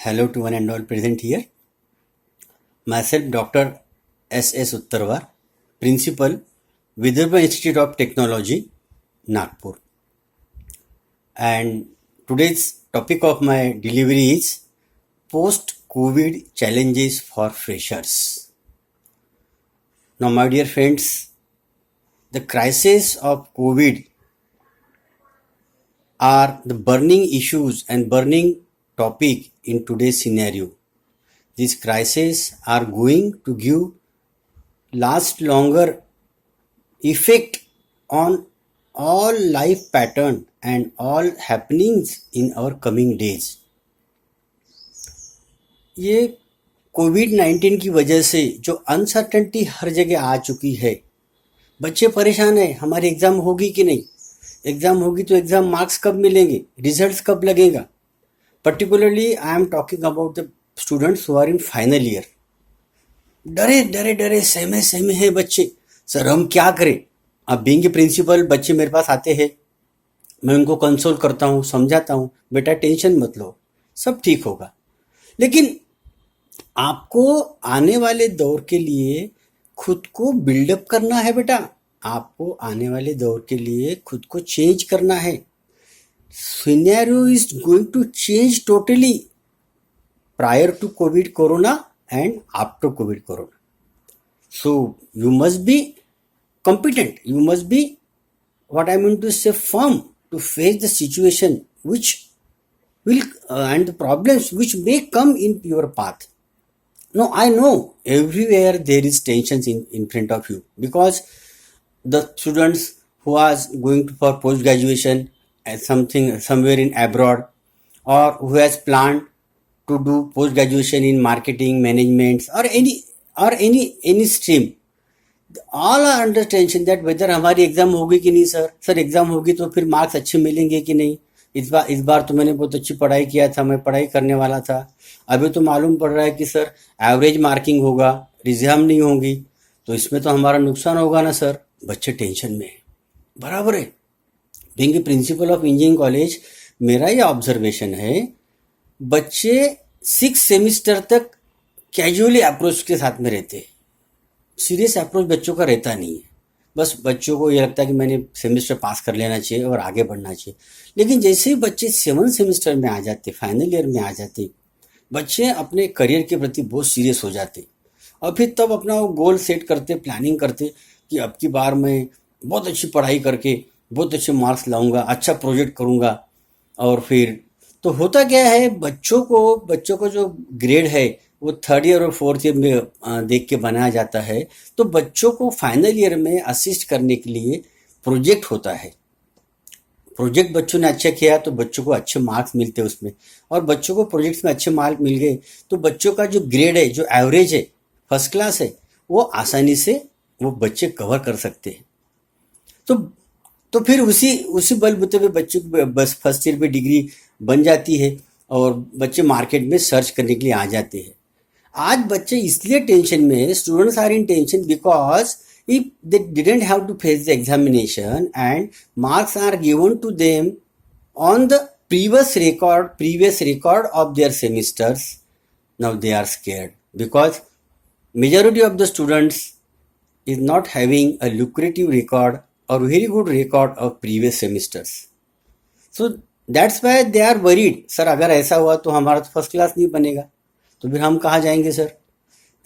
Hello to one and all present here. Myself, Dr. S.S. Uttarwar, Principal, Vidarbha Institute of Technology, Nagpur. And today's topic of my delivery is post-COVID challenges for freshers. Now, my dear friends, the crisis of COVID are the burning issues and burning topic in today's scenario. These crises are going to give last longer effect on all life pattern and all happenings in our coming days. ये कोविड-19 की वजह से जो uncertainty हर जगह आ चुकी है, बच्चे परेशान है, हमारी एग्जाम होगी कि नहीं, एग्जाम होगी तो एग्जाम मार्क्स कब मिलेंगे, रिजल्ट्स कब लगेगा. Particularly I am talking about the students who are in final year. डरे सहमे हैं बच्चे. सर हम क्या करें. अब बीइंग प्रिंसिपल बच्चे मेरे पास आते हैं, मैं उनको कंसोल करता हूँ, समझाता हूँ, बेटा टेंशन मत लो, सब ठीक होगा. लेकिन आपको आने वाले दौर के लिए खुद को बिल्डअप करना है बेटा. आपको आने वाले दौर के लिए खुद को चेंज करना है. Scenario is going to change totally prior to COVID corona and after COVID corona. So you must be competent. You must be, what I mean to say, firm to face the situation which will and the problems which may come in your path. No, I know everywhere there is tensions in front of you, because the students who are going for post graduation and somewhere in abroad, or who has planned to do post graduation in marketing, management, or any stream, all are under tension that whether हमारी exam होगी कि नहीं. Sir exam होगी तो फिर marks अच्छे मिलेंगे कि नहीं. इस बार तो मैंने बहुत अच्छी पढ़ाई किया था, मैं पढ़ाई करने वाला था. अभी तो मालूम पड़ रहा है कि सर एवरेज मार्किंग होगा, एग्जाम नहीं होगी, तो इसमें तो हमारा नुकसान होगा ना सर. बच्चे टेंशन में है. बराबर है. Being principle of engineering college, मेरा ये ऑब्जर्वेशन है, बच्चे 6 सेमिस्टर तक कैजुअली अप्रोच के साथ में रहते हैं. सीरियस अप्रोच बच्चों का रहता नहीं है. बस बच्चों को ये लगता है कि मैंने सेमिस्टर पास कर लेना चाहिए और आगे बढ़ना चाहिए. लेकिन जैसे ही बच्चे 7 सेमिस्टर में आ जाते, फाइनल ईयर में आ जाते, बच्चे अपने करियर के प्रति बहुत सीरियस हो जाते और फिर तब अपना वो गोल सेट करते, प्लानिंग करते कि अब की बार मैं बहुत अच्छी पढ़ाई करके बहुत अच्छे मार्क्स लाऊंगा, अच्छा प्रोजेक्ट करूंगा. और फिर तो होता क्या है, बच्चों को जो ग्रेड है वो 3rd ईयर और 4th ईयर में देख के बनाया जाता है. तो बच्चों को फाइनल ईयर में असिस्ट करने के लिए प्रोजेक्ट होता है. प्रोजेक्ट बच्चों ने अच्छा किया तो बच्चों को अच्छे मार्क्स मिलते हैं उसमें, और बच्चों को प्रोजेक्ट्स में अच्छे मार्क्स मिल गए तो बच्चों का जो ग्रेड है, जो एवरेज है, फर्स्ट क्लास है, वो आसानी से वो बच्चे कवर कर सकते हैं. तो फिर उसी बलबूते पे बच्चों को बस फर्स्ट ईयर पे डिग्री बन जाती है और बच्चे मार्केट में सर्च करने के लिए आ जाते हैं. आज बच्चे इसलिए टेंशन में है, students are in tension because if they didn't have to face the examination and marks are given to them on the previous record of their semesters. Now they are scared because majority of the students is not having a lucrative record or very good record of previous semesters. So that's why they are worried. Sir अगर ऐसा हुआ तो हमारा तो first class नहीं बनेगा, तो फिर हम कहाँ जाएंगे सर.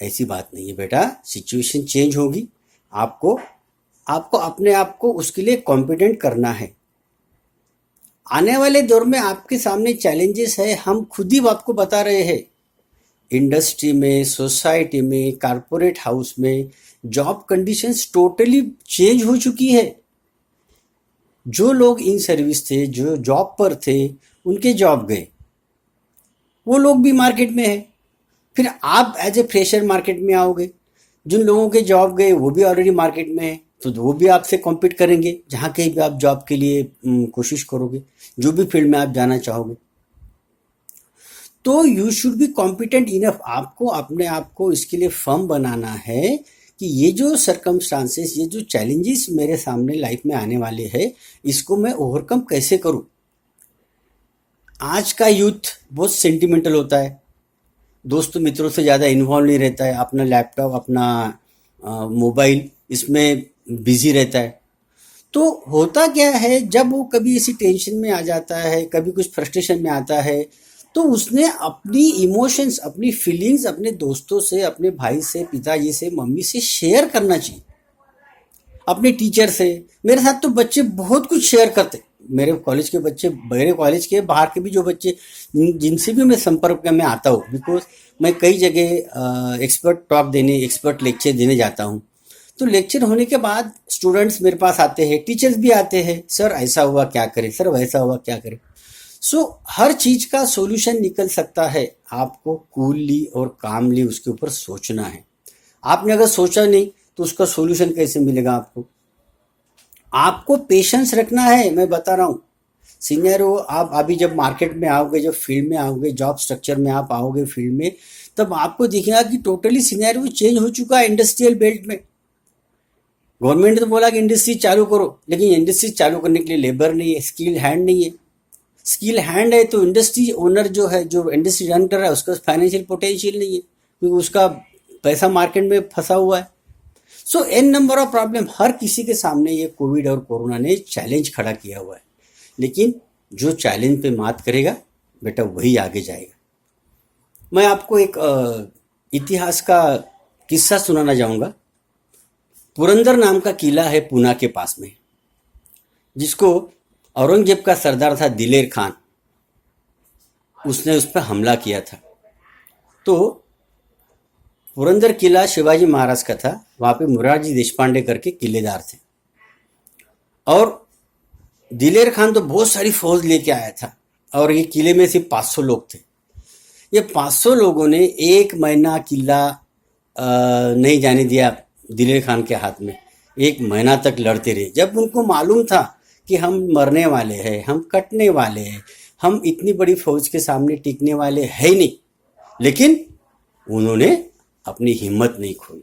ऐसी बात नहीं है बेटा. सिचुएशन चेंज होगी. आपको अपने आप को उसके लिए कॉम्पिटेंट करना है. आने वाले दौर में आपके सामने चैलेंजेस है, हम खुद ही आपको बता रहे हैं. इंडस्ट्री में, सोसाइटी में, कारपोरेट हाउस में जॉब कंडीशंस टोटली चेंज हो चुकी है. जो लोग इन सर्विस थे, जो जॉब पर थे, उनके जॉब गए, वो लोग भी मार्केट में है. फिर आप एज ए फ्रेशर मार्केट में आओगे. जिन लोगों के जॉब गए वो भी ऑलरेडी मार्केट में है, तो वो भी आपसे कॉम्पीट करेंगे जहाँ कहीं भी आप जॉब के लिए कोशिश करोगे, जो भी फील्ड में आप जाना चाहोगे. तो you should be competent enough. आपको अपने आप को इसके लिए फर्म बनाना है कि ये जो सर्कमस्टांसेस, ये जो चैलेंजेस मेरे सामने लाइफ में आने वाले हैं, इसको मैं ओवरकम कैसे करूं. आज का यूथ बहुत सेंटिमेंटल होता है. दोस्त मित्रों से ज़्यादा इन्वॉल्व नहीं रहता है, अपना लैपटॉप, अपना मोबाइल इसमें बिजी रहता है। तो होता क्या है, जब वो कभी इसी टेंशन में आ जाता है, कभी कुछ फ्रस्ट्रेशन में आता है, तो उसने अपनी इमोशंस, अपनी फीलिंग्स अपने दोस्तों से, अपने भाई से, पिताजी से, मम्मी से शेयर करना चाहिए, अपने टीचर से। मेरे साथ तो बच्चे बहुत कुछ शेयर करते, मेरे कॉलेज के बच्चे, मेरे कॉलेज के बाहर के भी जो बच्चे जिनसे भी मैं संपर्क में आता हूँ, बिकॉज मैं कई जगह एक्सपर्ट टॉक देने, एक्सपर्ट लेक्चर देने जाता हूँ। तो लेक्चर होने के बाद स्टूडेंट्स मेरे पास आते हैं, टीचर्स भी आते हैं, सर ऐसा हुआ क्या करें, सर वैसा हुआ क्या करें। सो हर चीज का सॉल्यूशन निकल सकता है, आपको कूलली और कामली उसके ऊपर सोचना है। आपने अगर सोचा नहीं तो उसका सॉल्यूशन कैसे मिलेगा आपको। आपको पेशेंस रखना है, मैं बता रहा हूँ। सीनियर हो आप, अभी जब मार्केट में आओगे, जब फील्ड में आओगे, जॉब स्ट्रक्चर में आप आओगे फील्ड में, तब आपको दिखेगा कि टोटली सिनेरियो चेंज हो चुका है इंडस्ट्रियल बेल्ट में। गवर्नमेंट ने तो बोला कि इंडस्ट्री चालू करो, लेकिन इंडस्ट्री चालू करने के लिए लेबर नहीं है, स्किल हैंड नहीं है। स्किल हैंड है तो इंडस्ट्री ओनर जो है, जो इंडस्ट्री रन कर रहा है, उसका फाइनेंशियल पोटेंशियल नहीं है, क्योंकि उसका पैसा मार्केट में फंसा हुआ है। सो एन नंबर ऑफ प्रॉब्लम हर किसी के सामने ये कोविड और कोरोना ने चैलेंज खड़ा किया हुआ है। लेकिन जो चैलेंज पे मात करेगा बेटा, वही आगे जाएगा। मैं आपको एक इतिहास का किस्सा सुनाना चाहूँगा। पुरंदर नाम का किला है पूना के पास में, जिसको औरंगजेब का सरदार था दिलेर खान, उसने उस पर हमला किया था। तो पुरंदर किला शिवाजी महाराज का था, वहाँ पे मुरारजी देशपांडे करके किलेदार थे। और दिलेर खान तो बहुत सारी फौज लेके आया था, और ये किले में सिर्फ 500 लोग थे। ये 500 लोगों ने 1 महीना किला नहीं जाने दिया दिलेर खान के हाथ में। 1 महीना तक लड़ते रहे। जब उनको मालूम था कि हम मरने वाले हैं, हम कटने वाले हैं, हम इतनी बड़ी फौज के सामने टिकने वाले हैं ही नहीं, लेकिन उन्होंने अपनी हिम्मत नहीं खोई,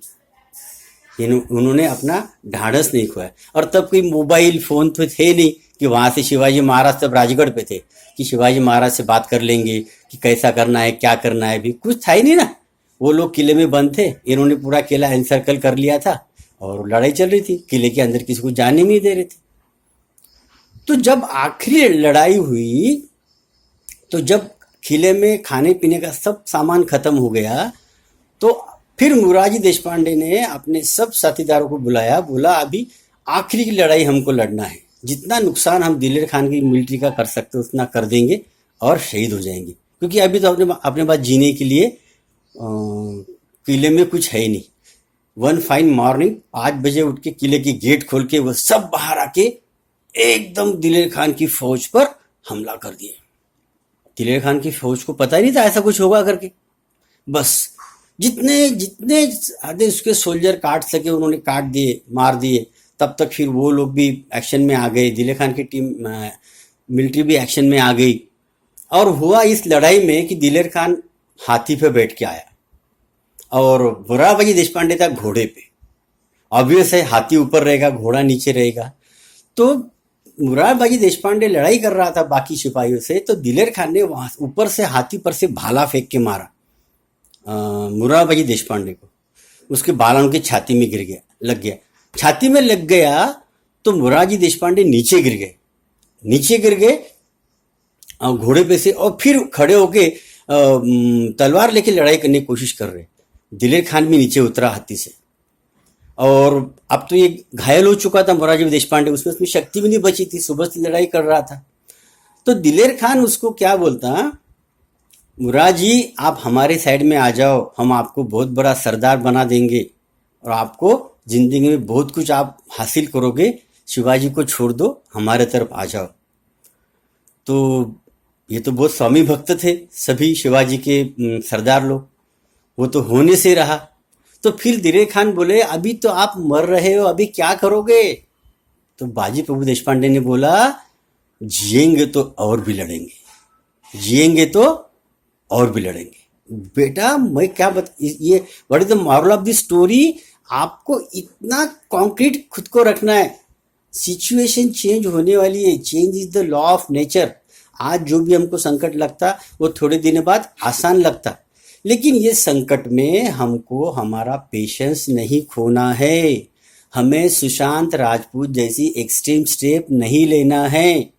उन्होंने अपना ढाढ़स नहीं खोया। और तब कोई मोबाइल फोन तो थे नहीं कि वहाँ से शिवाजी महाराज तब राजगढ़ पे थे कि शिवाजी महाराज से बात कर लेंगे कि कैसा करना है, क्या करना है, भी कुछ था ही नहीं ना। वो लोग किले में बंद थे, इन्होंने पूरा किला एनसर्कल कर लिया था और लड़ाई चल रही थी, किले के अंदर किसी को जाने नहीं दे रहे थे। तो जब आखिरी लड़ाई हुई, तो जब किले में खाने पीने का सब सामान खत्म हो गया, तो फिर मुरारजी देशपांडे ने अपने सब साथीदारों को बुलाया, बोला अभी आखिरी की लड़ाई हमको लड़ना है, जितना नुकसान हम दिलेर खान की मिलिट्री का कर सकते उतना कर देंगे और शहीद हो जाएंगे, क्योंकि अभी तो अपने पास जीने के लिए किले में कुछ है ही नहीं। वन फाइन मॉर्निंग 5 बजे उठ के किले की गेट खोल के वो सब बाहर आके एकदम दिलेर खान की फौज पर हमला कर दिया। दिलेर खान की फौज को पता ही नहीं था ऐसा कुछ होगा करके। बस जितने जितने आधे उसके सोल्जर काट सके उन्होंने काट दिए, मार दिए। तब तक फिर वो लोग भी एक्शन में आ गए, दिलेर खान की टीम मिलिट्री भी एक्शन में आ गई। और हुआ इस लड़ाई में कि दिलेर खान हाथी पे बैठ के आया और मुरारजी देशपांडे था घोड़े पे। ऑब्वियस है, हाथी ऊपर रहेगा, घोड़ा नीचे रहेगा। तो मुरारजी देशपांडे लड़ाई कर रहा था बाकी सिपाहियों से, तो दिलेर खान ने वहां ऊपर से हाथी पर से भाला फेंक के मारा मुरारजी देशपांडे को। उसके बाल उनकी छाती में गिर गया, लग गया। छाती में लग गया तो मुरारजी देशपांडे नीचे गिर गए घोड़े पे से, और फिर खड़े होके तलवार लेके लड़ाई करने की कोशिश कर रहे। दिलेर खान भी नीचे उतरा हाथी से, और अब तो ये घायल हो चुका था मुरारजी देशपांडे, उसमें शक्ति भी नहीं बची थी, सुबह से लड़ाई कर रहा था। तो दिलेर खान उसको क्या बोलता, मुरारजी आप हमारे साइड में आ जाओ, हम आपको बहुत बड़ा सरदार बना देंगे और आपको जिंदगी में बहुत कुछ आप हासिल करोगे, शिवाजी को छोड़ दो, हमारे तरफ आ जाओ। तो ये तो बहुत स्वामी भक्त थे सभी शिवाजी के सरदार लोग, वो तो होने से रहा। तो फिर दिलेर खान बोले अभी तो आप मर रहे हो, अभी क्या करोगे। तो बाजी प्रभु देशपांडे ने बोला जिएंगे तो और भी लड़ेंगे, जिएंगे तो और भी लड़ेंगे। बेटा मैं क्या ये what is the moral of the story, आपको इतना कॉन्क्रीट खुद को रखना है। सिचुएशन चेंज होने वाली है, change is the law of nature. आज जो भी हमको संकट लगता वो थोड़े दिन बाद आसान लगता, लेकिन ये संकट में हमको हमारा पेशेंस नहीं खोना है। हमें सुशांत राजपूत जैसी एक्सट्रीम स्टेप नहीं लेना है।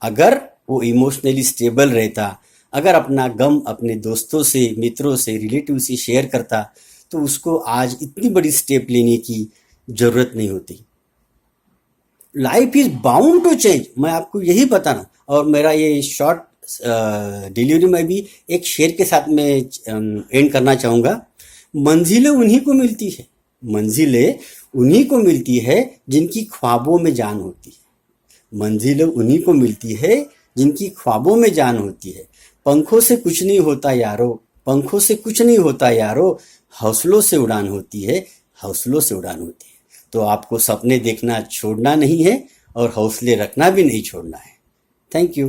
अगर वो इमोशनली स्टेबल रहता, अगर अपना गम अपने दोस्तों से, मित्रों से, रिलेटिव से शेयर करता, तो उसको आज इतनी बड़ी स्टेप लेने की जरूरत नहीं होती। Life is bound to change, मैं आपको यही बताना। और मेरा ये शॉर्ट डिलीवरी में भी एक शेर के साथ में एंड करना चाहूँगा। मंजिलें उन्हीं को मिलती है, मंजिलें उन्हीं को मिलती है जिनकी ख्वाबों में जान होती है। मंजिलें उन्हीं को मिलती है जिनकी ख्वाबों में जान होती है। पंखों से कुछ नहीं होता यारो, पंखों से कुछ नहीं होता यारो, हौसलों से उड़ान होती है, हौसलों से उड़ान होती है। तो आपको सपने देखना छोड़ना नहीं है और हौसले रखना भी नहीं छोड़ना है। Thank you.